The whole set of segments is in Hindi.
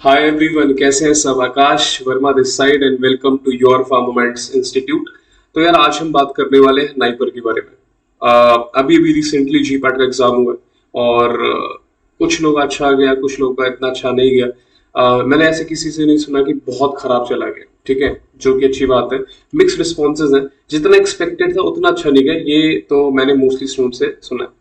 हाय एवरीवन, कैसे हैं सब। Akash Verma this side and welcome to your Pharmaments institute. तो यार आज हम बात करने वाले हैं नाइपर के बारे में। अभी अभी रिसेंटली जी पैट का एग्जाम हुआ है और कुछ लोग अच्छा आ गया, कुछ लोग का इतना अच्छा नहीं गया। मैंने ऐसे किसी से नहीं सुना कि बहुत खराब चला गया, ठीक है, जो कि अच्छी बात है। मिक्स रिस्पॉन्सेज हैं, जितना एक्सपेक्टेड था उतना अच्छा नहीं गया, ये तो मैंने मोस्टली स्टूडेंट से सुना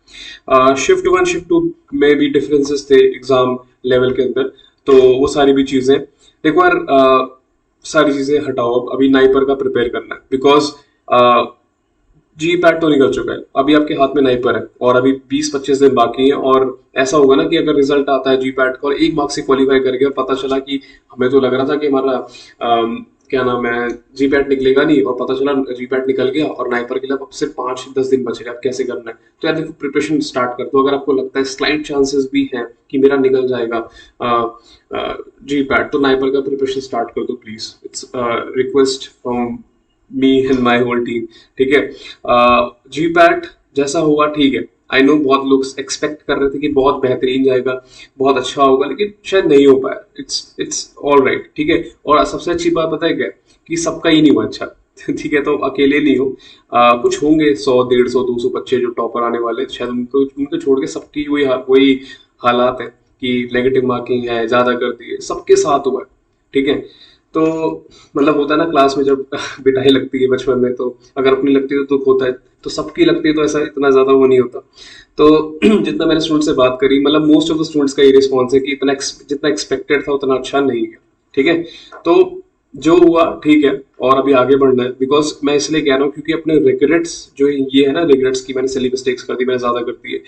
है। शिफ्ट वन शिफ्ट टू में भी डिफरेंसेस थे एग्जाम लेवल के अंदर, तो वो सारी भी चीजें देखो यार। सारी चीजें हटाओ, अब अभी नाइपर का प्रिपेयर करना है बिकॉज जी पैट तो निकल चुका है, अभी आपके हाथ में नाइपर है और अभी 20-25 दिन बाकी है। और ऐसा होगा ना कि अगर रिजल्ट आता है जी पैट का और एक मार्क्स से क्वालिफाई करके और पता चला कि हमें तो लग रहा था कि हमारा क्या नाम है, जी पैट निकलेगा नहीं, और पता चला जी पैट निकल गया और नाइपर के लिए अब सिर्फ 5-10 दिन बचे, अब कैसे करना है। तो यार देखो, प्रिपरेशन स्टार्ट कर दो। अगर आपको लगता है स्लाइट चांसेस भी हैं कि मेरा निकल जाएगा जी पैट, तो नाइपर का प्रिपरेशन स्टार्ट कर दो please. It's request from me and my whole team, ठीक है। जी पैट जैसा हुआ ठीक है। आई नो बहुत लोग एक्सपेक्ट कर रहे थे कि बहुत बेहतरीन जाएगा, बहुत अच्छा होगा, लेकिन शायद नहीं हो पाया। इट्स ऑल राइट, ठीक है। और सबसे अच्छी बात पता है क्या, कि सबका ही नहीं हुआ अच्छा। ठीक है, तो अकेले नहीं हो। कुछ होंगे 100, 150, 200 बच्चे जो टॉपर आने वाले, शायद उनको उनको छोड़ के सबकी वही हालात है कि नेगेटिव मार्किंग है, ज्यादा कर दिए, सबके साथ हुआ है, ठीक है। तो मतलब होता है ना क्लास में जब पिटाई लगती है बचपन में, तो अगर अपनी लगती है तो दुख होता है, तो सबकी लगती है तो ऐसा इतना ज्यादा वो नहीं होता। तो जितना मैंने स्टूडेंट से बात करी, मतलब मोस्ट ऑफ द स्टूडेंट्स का ये रिस्पॉन्स है कि जितना एक्सपेक्टेड था उतना अच्छा नहीं है, ठीक है। तो जो हुआ ठीक है, और अभी आगे बढ़ना है। बिकॉज मैं इसलिए कह रहा हूँ क्योंकि अपने रिग्रेट्स जो ये है ना, रिग्रेट्स की मैंने सिली मिस्टेक्स कर दी, मैंने ज्यादा कर दी है,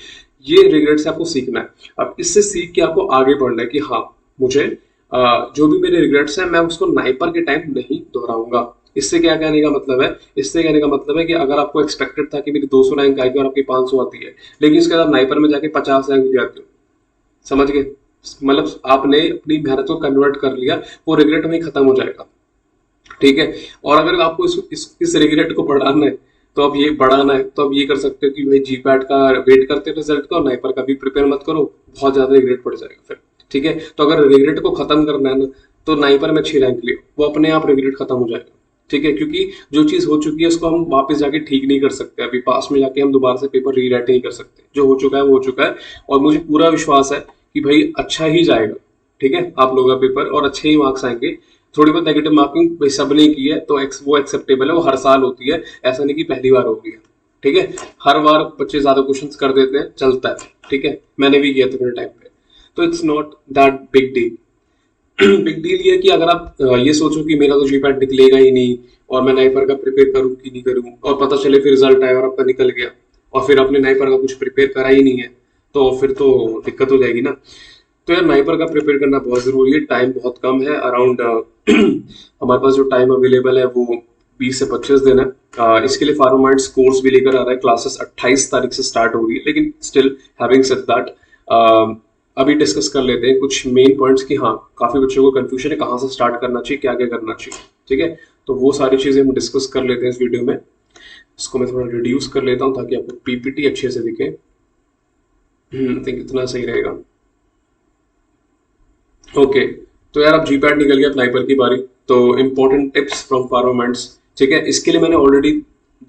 ये रिग्रेट से आपको सीखना है। अब इससे सीख के आपको आगे बढ़ना है कि हाँ, मुझे जो भी मेरे रिग्रेट्स हैं मैं उसको नाइपर के टाइम नहीं दोहराऊंगा। इससे क्या कहने का मतलब है, इससे कहने का मतलब है कि अगर आपको एक्सपेक्टेड था कि मेरी 200 रैंक आएगी और आपकी 500 आती है, लेकिन इसके बाद नाइपर में जाके 50 रैंक ले आते हो, समझ गए। मतलब आपने अपनी मेहनत को कन्वर्ट कर लिया, वो रिग्रेट वहीं खत्म हो जाएगा, ठीक है। और अगर आपको इस रिग्रेट को बढ़ाना है, तो अब ये बढ़ाना है तो अब ये कर सकते हो कि भाई जी पैट का वेट करते हो रिजल्ट का, और नाइपर का भी प्रिपेयर मत करो, बहुत ज्यादा रिग्रेट पड़ जाएगा फिर, ठीक है। तो अगर रिग्रेट को खत्म करना है ना, तो नाइपर में अच्छी रैंक लियो, वो अपने आप रिग्रेट खत्म हो जाएगा, ठीक है। क्योंकि जो चीज हो चुकी है उसको हम वापस जाके ठीक नहीं कर सकते, अभी पास में जाके हम दोबारा से पेपर रीराइट नहीं कर सकते। जो हो चुका है वो हो चुका है, और मुझे पूरा विश्वास है कि भाई अच्छा ही जाएगा, ठीक है, आप लोगों का पेपर, और अच्छे ही मार्क्स आएंगे। थोड़ी बहुत नेगेटिव मार्किंग भाई सब ने की है, तो वो एक्सेप्टेबल है, वो हर साल होती है, ऐसा नहीं कि पहली बार होगी है, ठीक है। हर बार बच्चे ज्यादा क्वेश्चंस कर देते हैं, चलता है, ठीक है, मैंने भी किया था मेरे टाइम पे। तो it's not that big deal. Big deal ये है कि अगर आप ये सोचो कि मेरा तो जीपैट निकलेगा ही नहीं, और मैं नाइपर का प्रिपेयर करूं कि नहीं करूं, और पता चले फिर रिजल्ट आया और आपका निकल गया, और फिर आपने नाइपर का कुछ प्रिपेयर करा ही नहीं है, तो फिर तो दिक्कत हो जाएगी ना। तो यार नाइपर का प्रिपेयर करना बहुत जरूरी है, टाइम बहुत कम है, अराउंड हमारे पास जो टाइम अवेलेबल है वो 20 से 25 दिन है। इसके लिए फार्मामाइंड्स कोर्स भी लेकर आ रहा है, क्लासेस 28 तारीख से स्टार्ट हो रही है, लेकिन स्टिल हैविंग सेड दैट अभी डिस्कस कर लेते हैं कुछ मेन पॉइंट्स कि हाँ, काफी बच्चों को कंफ्यूजन है कहाँ से स्टार्ट करना चाहिए, क्या क्या करना चाहिए, ठीक है। तो वो सारी चीजें हम डिस्कस कर लेते हैं इस वीडियो में। इसको मैं थोड़ा रिड्यूस कर लेता हूँ ताकि आपको पीपीटी अच्छे से दिखे। आई थिंक इतना सही रहेगा। ओके, तो यार अब जीपैड निकल गया, स्नाइपर की बारी। तो इंपॉर्टेंट टिप्स फ्रॉम फार्मामेंट्स, ठीक है। इसके लिए मैंने ऑलरेडी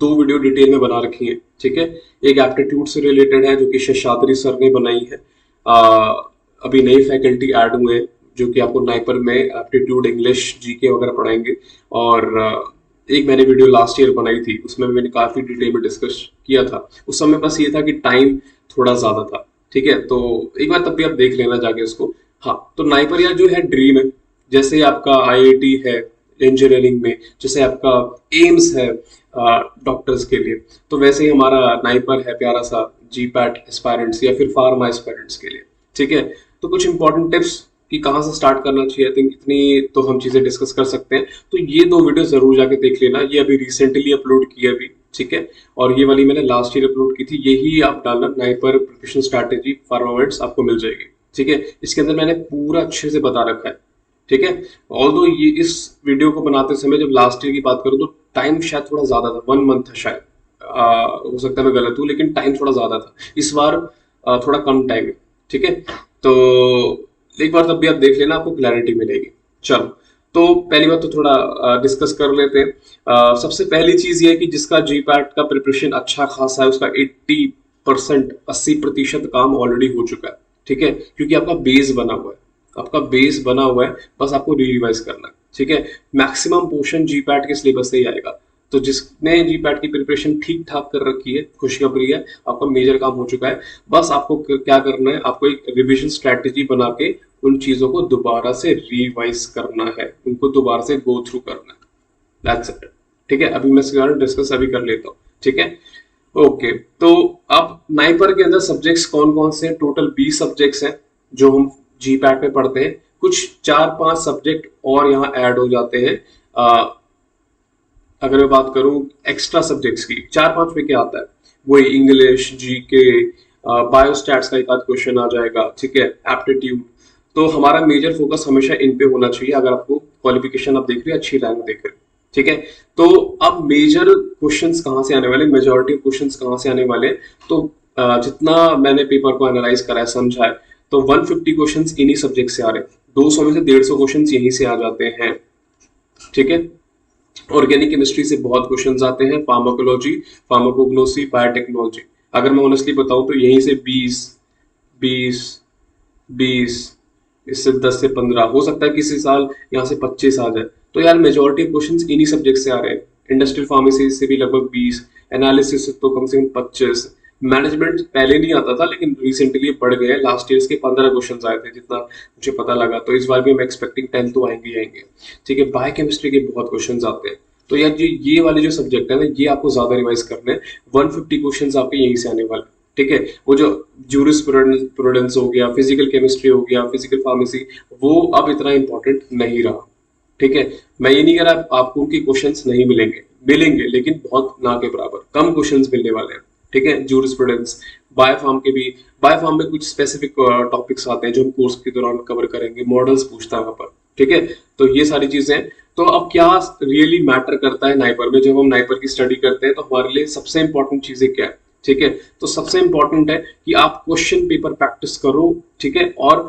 2 वीडियो डिटेल में बना रखी है, ठीक है। एक एप्टीट्यूड से रिलेटेड है जो कि शेषाद्री सर ने बनाई है। अभी नए फैकल्टी ऐड हुए हैं जो कि आपको नाइपर में एप्टीट्यूड, इंग्लिश, जीके वगैरह पढ़ाएंगे। और एक मैंने वीडियो लास्ट ईयर बनाई थी, उसमें मैंने काफी डिटेल में डिस्कस किया था। उस समय बस ये था कि टाइम थोड़ा ज्यादा था, ठीक है। तो एक बार तब भी आप देख लेना जाके उसको। हाँ, तो नाइपरिया जो है ड्रीम है, जैसे आपका आईआईटी है इंजीनियरिंग में, जैसे आपका एम्स है डॉक्टर्स के लिए, तो वैसे ही हमारा नाइपर है प्यारा सा जीपैट एस्पायरेंट्स या फिर फार्मा एस्पायरेंट्स के लिए, ठीक है। तो कुछ इंपॉर्टेंट टिप्स कि कहाँ से स्टार्ट करना चाहिए, आई थिंक इतनी तो हम चीजें डिस्कस कर सकते हैं। तो ये 2 वीडियो जरूर जाके देख लेना, ये अभी रिसेंटली अपलोड की है अभी, ठीक है। और ये वाली मैंने लास्ट ईयर अपलोड की थी, यही आप डालना नाइपर प्रिपरेशन स्ट्रैटेजी फार्मावर्ड्स, आपको मिल जाएगी, ठीक है। इसके अंदर मैंने पूरा अच्छे से बता रखा है, ठीक है। ऑल्दो ये इस वीडियो को बनाते समय जब लास्ट ईयर की बात करूं तो टाइम शायद थोड़ा ज्यादा था, 1 मंथ था शायद। हो सकता है मैं गलत हूँ, लेकिन टाइम थोड़ा ज्यादा था। इस बार थोड़ा कम टाइम है, ठीक है। तो एक बार तब भी आप देख लेना, आपको क्लैरिटी मिलेगी। चलो, तो पहली बात तो थोड़ा डिस्कस कर लेते हैं। सबसे पहली चीज ये है कि जिसका जी पैट का प्रिपरेशन अच्छा खासा है उसका 80% 80% काम ऑलरेडी हो चुका है। ठीक है, क्योंकि आपका बेस बना हुआ है, आपका बेस बना हुआ है, बस आपको रिवाइज करना है। ठीक है, मैक्सिमम पोर्शन जी पैट के सिलेबस से ही आएगा। तो जिसने जी पैट की प्रिपरेशन ठीक ठाक कर रखी है, खुशखबरी है, आपका मेजर काम हो चुका है। बस आपको क्या करना है, आपको एक रिवीजन स्ट्रेटेजी बना के उन चीजों को दोबारा से रिवाइज करना है, उनको दोबारा से गो थ्रू करना है। That's it. ठीक है, अभी मैं इसके बारे में डिस्कस अभी कर लेता हूँ। ठीक है, ओके। तो अब नाइपर के अंदर सब्जेक्ट्स कौन कौन से हैं? टोटल 20 सब्जेक्ट्स हैं जो हम जी पैट में पढ़ते हैं। कुछ 4-5 सब्जेक्ट और यहाँ ऐड हो जाते हैं। अगर मैं बात करूं एक्स्ट्रा सब्जेक्ट्स की, 4-5 में क्या आता है, वही इंग्लिश, जीके, बायोस्टैट्स का एक आध क्वेश्चन आ जाएगा। ठीक है, एप्टीट्यूड। तो हमारा मेजर फोकस हमेशा इन पे होना चाहिए। अगर आपको क्वालिफिकेशन आप देख रहे हैं, अच्छी रैंक देख रहे हैं। ठीक है, तो अब मेजर क्वेश्चंस कहाँ से आने वाले, मेजोरिटी क्वेश्चंस कहाँ से आने वाले? तो जितना मैंने पेपर को एनालाइज करा है, समझा है, तो 150 क्वेश्चंस इन्हीं सब्जेक्ट से आ रहे हैं। 200 में से 150 क्वेश्चंस यहीं से आ जाते हैं। ठीक है, ऑर्गेनिक केमिस्ट्री से बहुत क्वेश्चंस आते हैं, फार्माकोलॉजी, फार्माकोग्नोसी, बायोटेक्नोलॉजी। अगर मैं ऑनेस्टली बताऊं तो यहीं से 20 20 20, इससे 10 से 15, हो सकता है किसी साल यहाँ से 25 आ जाए। तो यार मेजोरिटी क्वेश्चंस इन्हीं सब्जेक्ट से आ रहे हैं। इंडस्ट्रियल फार्मेसी से भी लगभग 20, एनालिसिस से तो कम से कम 25, मैनेजमेंट पहले नहीं आता था लेकिन रिसेंटली बढ़ गए। लास्ट ईयर के 15 क्वेश्चन आए थे जितना मुझे पता लगा। तो इस बार भी हम एक्सपेक्टिंग 10 तो आएंगे ही आएंगे। ठीक है, बायोकेमिस्ट्री के बहुत क्वेश्चन आते हैं। तो यार ये वाले जो सब्जेक्ट है ना, ये आपको ज्यादा रिवाइज करने हैं। 150 क्वेश्चन आपके यहीं से आने वाले। ठीक है, वो जो जूरिस्प्रूडेंस हो गया, फिजिकल केमिस्ट्री हो गया, फिजिकल फार्मेसी, वो अब इतना इंपॉर्टेंट नहीं रहा। ठीक है, मैं ये नहीं कह रहा आपको उनके क्वेश्चंस नहीं मिलेंगे, मिलेंगे, लेकिन बहुत ना के बराबर, कम क्वेश्चंस मिलने वाले हैं। ठीक है, जूरिस्प्रूडेंस, बायोफार्म के भी, बायोफार्म में कुछ स्पेसिफिक टॉपिक्स आते हैं जो हम कोर्स के दौरान कवर करेंगे, मॉडल्स पूछता है वहां पर। ठीक है, तो ये सारी चीजें। तो अब क्या रियली मैटर करता है नाइपर में? जब हम नाइपर की स्टडी करते हैं तो हमारे लिए सबसे इंपॉर्टेंट चीजें क्या है? ठीक है, तो सबसे इंपॉर्टेंट है कि आप क्वेश्चन पेपर प्रैक्टिस करो। ठीक है, और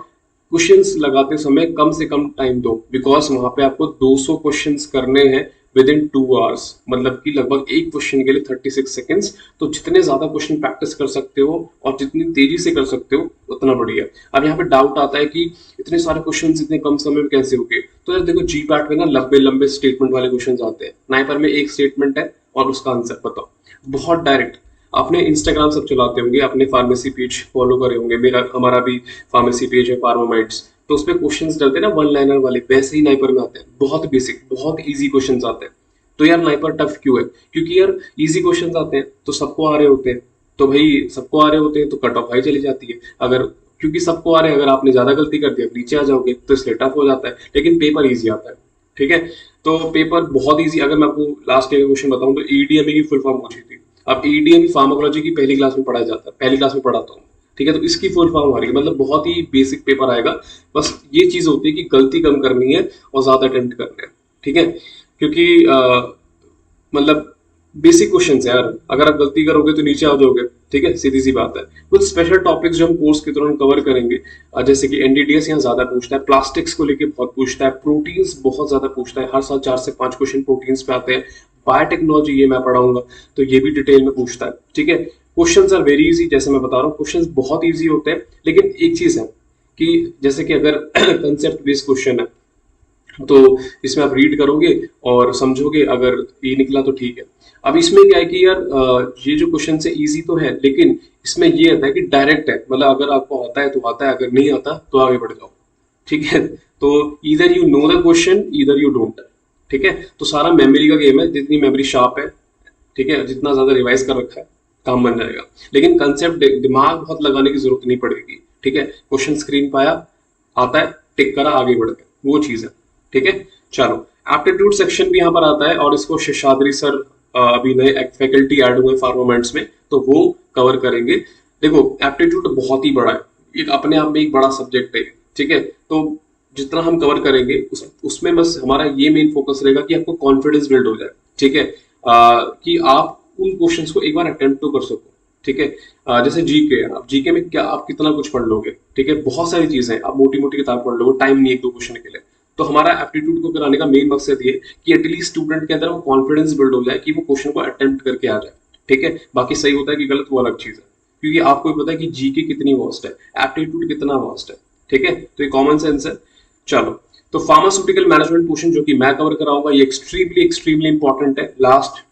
क्वेश्चंस लगाते समय कम से कम टाइम दो, बिकॉज वहां पे आपको 200 क्वेश्चंस करने हैं विद इन 2 आवर्स, मतलब कि लगभग एक क्वेश्चन के लिए 36 सेकेंड्स। तो जितने ज्यादा क्वेश्चन प्रैक्टिस कर सकते हो और जितनी तेजी से कर सकते हो उतना बढ़िया। अब यहाँ पे डाउट आता है कि इतने सारे क्वेश्चंस इतने कम समय में कैसे हो गए? तो यार देखो, जी पैट में ना लंबे लंबे स्टेटमेंट वाले क्वेश्चंस आते हैं। नाइपर में एक स्टेटमेंट है और उसका आंसर बताओ, बहुत डायरेक्ट। आपने इंस्टाग्राम सब चलाते होंगे, अपने फार्मेसी पेज फॉलो करे होंगे, हमारा भी फार्मेसी पेज है फार्मामाइट्स। तो उसपे क्वेश्चंस डलते हैं ना, वन लाइनर वाले, वैसे ही नाइपर में आते हैं। बहुत बेसिक, बहुत इजी क्वेश्चंस आते हैं। तो यार नाइपर टफ क्यों है? क्योंकि यार इजी क्वेश्चंस आते हैं तो सबको आ रहे होते हैं। तो भाई सबको आ रहे होते हैं तो कट ऑफ हाई चली जाती है। अगर क्योंकि सबको आ रहे हैं, अगर आपने ज्यादा गलती कर दी नीचे आ जाओगे, तो इसलिए टफ हो जाता है। लेकिन पेपर ईजी आता है। ठीक है, तो पेपर बहुत ईजी। अगर मैं आपको लास्ट ईयर का क्वेश्चन बताऊं तो ईडीएमई की फुल फॉर्म पूछी थी। अब ईडीएमई फार्माकोलॉजी की पहली क्लास में पढ़ाया जाता है, पहली क्लास में पढ़ाता हूँ। ठीक है, तो इसकी फुल फॉर्म आ रही है, मतलब बहुत ही बेसिक पेपर आएगा। बस ये चीज होती है कि गलती कम करनी है और ज्यादा अटेम्प्ट करने हैं। ठीक है, क्योंकि मतलब बेसिक क्वेश्चन है यार, अगर आप गलती करोगे तो नीचे आ जाओगे। ठीक है, सीधी सी बात है। कुछ स्पेशल टॉपिक्स जो हम कोर्स के दौरान कवर करेंगे, जैसे कि एनडीडीएस यहाँ ज्यादा पूछता है, प्लास्टिक्स को लेके बहुत पूछता है, प्रोटीन्स बहुत ज्यादा पूछता है, हर साल 4 से 5 क्वेश्चन प्रोटीन्स पे आते हैं। बायोटेक्नोलॉजी ये मैं पढ़ाऊंगा तो ये भी डिटेल में पूछता है। ठीक है, क्वेश्चंस आर वेरी इजी, जैसे मैं बता रहा हूँ क्वेश्चंस बहुत इजी होते हैं। लेकिन एक चीज है कि जैसे कि अगर कंसेप्ट बेस्ड क्वेश्चन है तो इसमें आप रीड करोगे और समझोगे, अगर ये निकला तो ठीक है। अब इसमें क्या है कि यार ये जो क्वेश्चन है इजी तो है, लेकिन इसमें ये आता है कि डायरेक्ट है, मतलब अगर आपको आता है तो आता है, अगर नहीं आता तो आगे बढ़ जाओ। ठीक है, तो इधर यू नो द क्वेश्चन, इधर यू डोंट। ठीक है, तो सारा मेमोरी का गेम है, जितनी मेमोरी शार्प है, ठीक है, जितना ज्यादा रिवाइज कर रखा है, काम बन जाएगा। लेकिन कंसेप्ट दिमाग बहुत लगाने की जरूरत नहीं पड़ेगी। ठीक है, क्वेश्चन स्क्रीन पाया, आता है, टिक करा, आगे बढ़ गए, वो चीज है। ठीक है, चलो, एप्टीट्यूड सेक्शन भी यहाँ पर आता है और इसको शेषाद्री सर अभी नए फैकल्टी ऐड हुए फार्मामेंट्स में, तो वो कवर करेंगे। देखो, एप्टीट्यूड बहुत ही बड़ा है, एक अपने आप में एक बड़ा सब्जेक्ट है। ठीक है, तो जितना हम कवर करेंगे उसमें बस हमारा ये मेन फोकस रहेगा कि आपको कॉन्फिडेंस बिल्ड हो जाए। ठीक है, कि आप उन क्वेश्चंस को एक बार अटेम्प्ट तो कर सको। ठीक है। जैसे जीके, आप जीके में क्या आप कितना कुछ पढ़ लोगे, ठीक है, बहुत सारी चीजें आप मोटी मोटी किताब पढ़ लोगे, टाइम नहीं एक दो क्वेश्चन के लिए। तो हमारा एप्टीट्यूड को कराने का मेन मकसद ये कि एटलीस्ट स्टूडेंट के अंदर वो कॉन्फिडेंस बिल्ड हो जाए कि वो क्वेश्चन को अटेम्प्ट करके आ जाए, ठीक है। बाकी सही होता है कि गलत, वो अलग चीज है, क्योंकि आपको भी पता है कि जीके कितनी वास्ट है, एप्टीट्यूड कितना वास्ट है, ठीक है। तो ये कॉमन सेंस है। चलो, तो फार्मास्यूटिकल मैनेजमेंट पोर्शन जो कि मैं कवर कराऊंगा, ये एक्सट्रीमली एक्सट्रीमली इंपॉर्टेंट है। लास्ट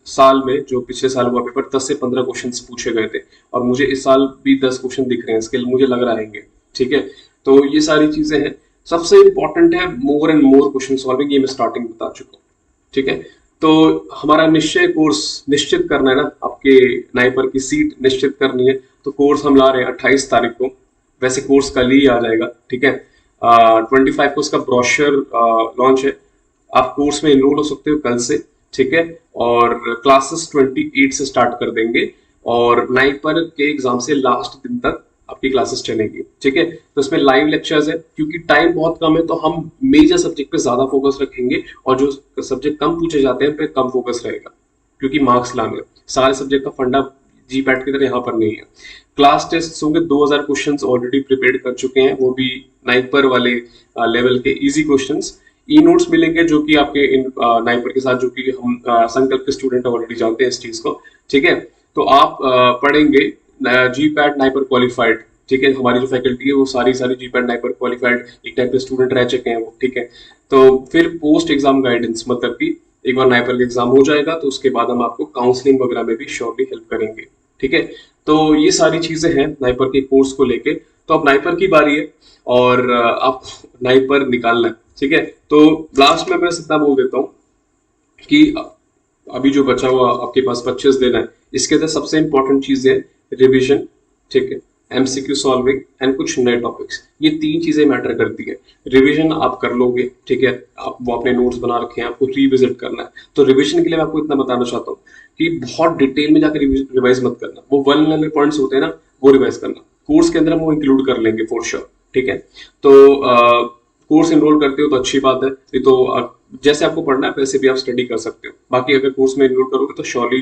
साल में, जो पिछले साल हुआ पेपर, 10 से 15 क्वेश्चंस पूछे गए थे, और मुझे इस साल भी 10 क्वेश्चन दिख रहे हैं इसके, मुझे लग रहा है, ठीक है। तो ये सारी चीजें हैं। सबसे इंपॉर्टेंट है more and more question solving, ये मैं स्टार्टिंग बता चुका हूँ, ठीक है। तो हमारा निश्चय कोर्स निश्चित करना है ना, आपके नाइपर की सीट निश्चित करनी है, तो कोर्स हम ला रहे हैं 28 तारीख को। वैसे कोर्स कल ही आ जाएगा, ठीक है। 25 को उसका ब्रोशर लॉन्च है। आप कोर्स में इनरोल हो सकते हो कल से, ठीक है। और क्लासेस 28 से स्टार्ट कर देंगे, और नाइपर के एग्जाम से लास्ट दिन तक आपकी क्लासेस चलेगी, ठीक है। तो इसमें लाइव लेक्चर्स है, क्योंकि टाइम बहुत कम है तो हम मेजर सब्जेक्ट पे ज्यादा फोकस रखेंगे, और जो सब्जेक्ट कम पूछे जाते हैं पे कम फोकस रहेगा, क्योंकि मार्क्स लाने हैं। सारे सब्जेक्ट का फंडा जी पैट की तरह यहाँ पर नहीं है। क्लास टेस्ट होंगे, 2000 क्वेश्चन ऑलरेडी प्रिपेयर कर चुके हैं, वो भी नाइपर वाले लेवल के इजी क्वेश्चंस। ई नोट्स मिलेंगे जो कि आपके नाइपर के साथ, जो कि हम संकल्प के स्टूडेंट ऑलरेडी जानते हैं इस चीज को, ठीक है। तो आप पढ़ेंगे जी पैट नाइपर क्वालिफाइड, ठीक है। हमारी जो फैकल्टी है वो सारी जी पैट नाइपर क्वालिफाइड एक टाइप के स्टूडेंट रह चुके हैं वो, ठीक है। तो फिर पोस्ट एग्जाम गाइडेंस, मतलब कि एक बार नाइपर का एग्जाम हो जाएगा तो उसके बाद हम आपको काउंसलिंग वगैरह में भी श्योरली हेल्प करेंगे, ठीक है। तो ये सारी चीजें हैं नाइपर के कोर्स को लेके। तो अब नाइपर की बारी है, और आप नाइपर निकालना है, ठीक है। तो लास्ट में मैं इतना बोल देता हूँ कि अभी जो बचा हुआ आपके पास 25 दिन है, इसके अंदर सबसे इंपॉर्टेंट चीज है रिविजन, ठीक है, एमसीक्यू सॉल्विंग एंड कुछ नए टॉपिक्स। ये 3 चीजें मैटर करती है। रिवीजन आप कर लोगे, ठीक है, आप वो अपने नोट्स बना रखे हैं, आपको रिविजिट करना है। तो रिवीजन के लिए मैं आपको इतना बताना चाहता हूँ कि बहुत डिटेल में जाकर रिवाइज मत करना, वो 1 पॉइंट्स होते हैं ना, वो रिवाइज करना। कोर्स के अंदर हम वो इंक्लूड कर लेंगे फॉर श्योर, ठीक है। तो कोर्स एनरोल करते हो तो अच्छी बात है, नहीं तो जैसे आपको पढ़ना है वैसे भी आप स्टडी कर सकते हो। बाकी अगर कोर्स में एनरोल करोगे तो श्योरली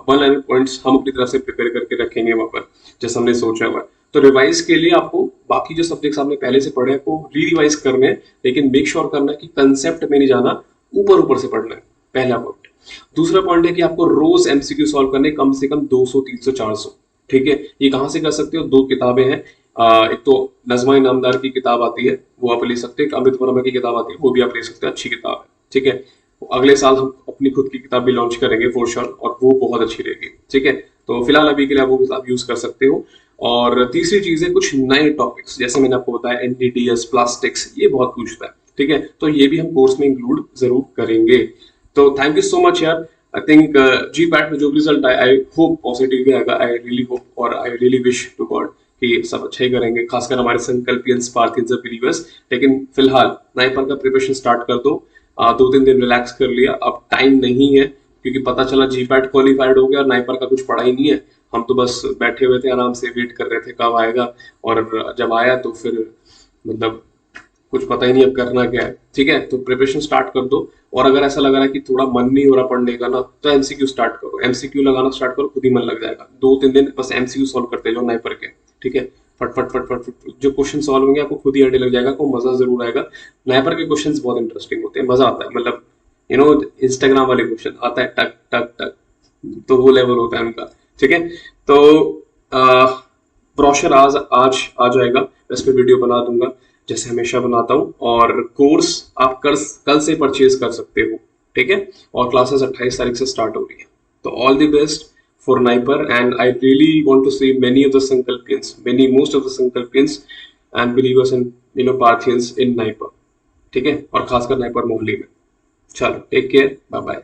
1 पॉइंट्स हम अपनी तरफ से प्रिपेयर करके रखेंगे वहां पर, जैसा हमने सोचा हुआ है। तो रिवाइज के लिए आपको बाकी जो सब्जेक्ट्स आपने पहले से पढ़े हैं वो री-रिवाइज करने हैं, लेकिन मेक श्योर करना है कि कंसेप्ट में नहीं जाना, ऊपर ऊपर से पढ़ना है, पहला पॉइंट। दूसरा पॉइंट है कि आपको रोज एमसीक्यू सॉल्व करने कम से कम 200, 300, 400, ठीक है। ये कहाँ से कर सकते हो? 2 किताबें हैं। एक तो नज़्मा इनामदार की किताब आती है, वो आप ले सकते हैं। अमित वर्मा की किताब आती है, वो भी आप ले सकते हैं, अच्छी किताब है, ठीक है। अगले साल हम अपनी खुद की किताब भी लॉन्च करेंगे फॉर श्योर, और वो बहुत अच्छी रहेगी, ठीक है। तो फिलहाल अभी के लिए आप वो किताब यूज कर सकते हो। और तीसरी चीज है कुछ नए टॉपिक्स, जैसे मैंने आपको बताया एनटीडीएस, प्लास्टिक्स, ये बहुत पूछता है, ठीक है। तो ये भी हम कोर्स में इंक्लूड जरूर करेंगे। तो थैंक यू सो मच यार। आई थिंक जी पैट में जो रिजल्ट आए, आई होप पॉजिटिव भी आएगा। आई रियली होप, और I really wish to God कि सब अच्छा ही करेंगे, खासकर हमारे संकल्पियंस, पार्थियंस और बिलीवर्स। लेकिन फिलहाल नाइपर का प्रिपरेशन स्टार्ट कर दो। 2-3 दिन रिलैक्स कर लिया, अब टाइम नहीं है, क्योंकि पता चला जी पैट क्वालिफाइड हो गया और नाइपर का कुछ पढ़ा ही नहीं है। हम तो बस बैठे हुए थे, आराम से वेट कर रहे थे कब आएगा, और जब आया तो फिर मतलब कुछ पता ही नहीं अब करना क्या है, ठीक है। तो प्रिपरेशन स्टार्ट कर दो, और अगर ऐसा लग रहा है कि थोड़ा मन नहीं हो रहा पढ़ने का ना, तो एमसीक्यू स्टार्ट करो, एमसीक्यू लगाना स्टार्ट करो, खुद ही मन लग जाएगा। 2-3 दिन बस एमसीक्यू सॉल्व करते जाओ नाइपर के, ठीक है। फट फट फट फट फट जो क्वेश्चन सॉल्व होंगे आपको खुद ही आइडिया लग जाएगा, आपको मजा जरूर आएगा। नाइपर के क्वेश्चंस बहुत इंटरेस्टिंग होते हैं, मजा आता है, मतलब यू नो इंस्टाग्राम वाले क्वेश्चन आता है टक टक टक, तो वो लेवल होता है उनका, ठीक है। तो ब्रोशर आज आ जाएगा, मैं इस पर वीडियो बना दूंगा जैसे हमेशा बनाता हूँ, और कोर्स आप कल से परचेज कर सकते हो, ठीक है। और क्लासेस 28 तारीख से स्टार्ट हो रही है। तो all the best for NIPER, and I really want to see many of the Sankalpians, most of the Sankalpians and believers and Parthians in NIPER, ठीक है, और खासकर नाइपर मोहल्ले में। चलो, टेक केयर, बाय बाय।